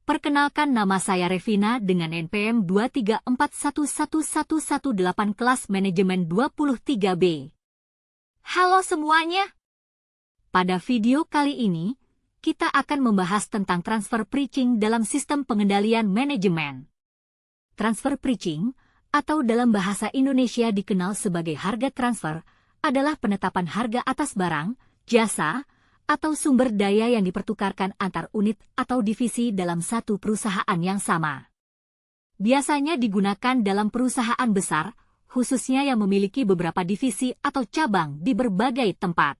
Perkenalkan, nama saya Revina dengan NPM 234111118 kelas manajemen 23B. Halo semuanya. Pada video kali ini, kita akan membahas tentang transfer pricing dalam sistem pengendalian manajemen. Transfer pricing, atau dalam bahasa Indonesia dikenal sebagai harga transfer, adalah penetapan harga atas barang, jasa, atau sumber daya yang dipertukarkan antar unit atau divisi dalam satu perusahaan yang sama. Biasanya digunakan dalam perusahaan besar, khususnya yang memiliki beberapa divisi atau cabang di berbagai tempat.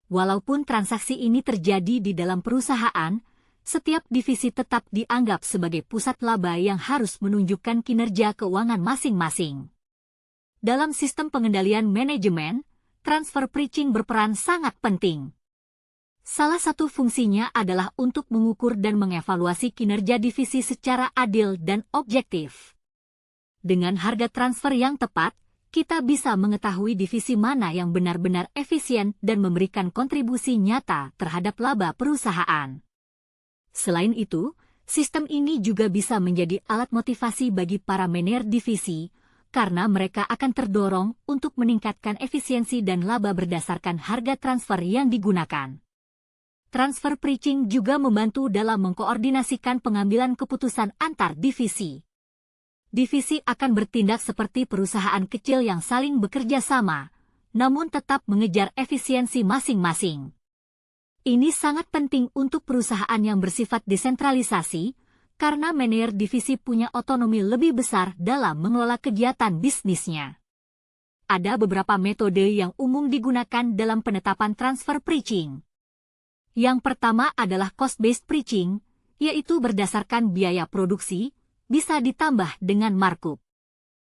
Walaupun transaksi ini terjadi di dalam perusahaan, setiap divisi tetap dianggap sebagai pusat laba yang harus menunjukkan kinerja keuangan masing-masing. Dalam sistem pengendalian manajemen, transfer pricing berperan sangat penting. Salah satu fungsinya adalah untuk mengukur dan mengevaluasi kinerja divisi secara adil dan objektif. Dengan harga transfer yang tepat, kita bisa mengetahui divisi mana yang benar-benar efisien dan memberikan kontribusi nyata terhadap laba perusahaan. Selain itu, sistem ini juga bisa menjadi alat motivasi bagi para manajer divisi, karena mereka akan terdorong untuk meningkatkan efisiensi dan laba berdasarkan harga transfer yang digunakan. Transfer pricing juga membantu dalam mengkoordinasikan pengambilan keputusan antar divisi. Divisi akan bertindak seperti perusahaan kecil yang saling bekerja sama, namun tetap mengejar efisiensi masing-masing. Ini sangat penting untuk perusahaan yang bersifat desentralisasi, karena manajer divisi punya otonomi lebih besar dalam mengelola kegiatan bisnisnya. Ada beberapa metode yang umum digunakan dalam penetapan transfer pricing. Yang pertama adalah cost-based pricing, yaitu berdasarkan biaya produksi, bisa ditambah dengan markup.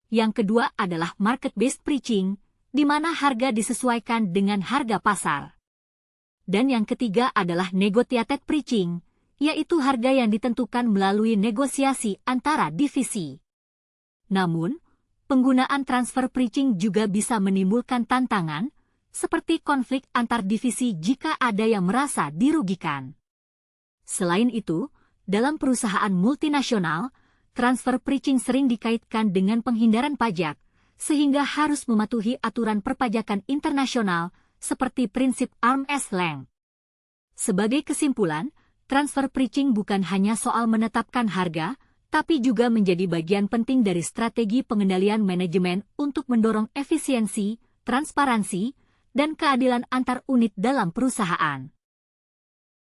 Yang kedua adalah market-based pricing, di mana harga disesuaikan dengan harga pasar. Dan yang ketiga adalah negotiated pricing, yaitu harga yang ditentukan melalui negosiasi antara divisi. Namun, penggunaan transfer pricing juga bisa menimbulkan tantangan, seperti konflik antar divisi jika ada yang merasa dirugikan. Selain itu, dalam perusahaan multinasional, transfer pricing sering dikaitkan dengan penghindaran pajak, sehingga harus mematuhi aturan perpajakan internasional seperti prinsip arm's length. Sebagai kesimpulan, transfer pricing bukan hanya soal menetapkan harga, tapi juga menjadi bagian penting dari strategi pengendalian manajemen untuk mendorong efisiensi, transparansi, dan keadilan antar unit dalam perusahaan.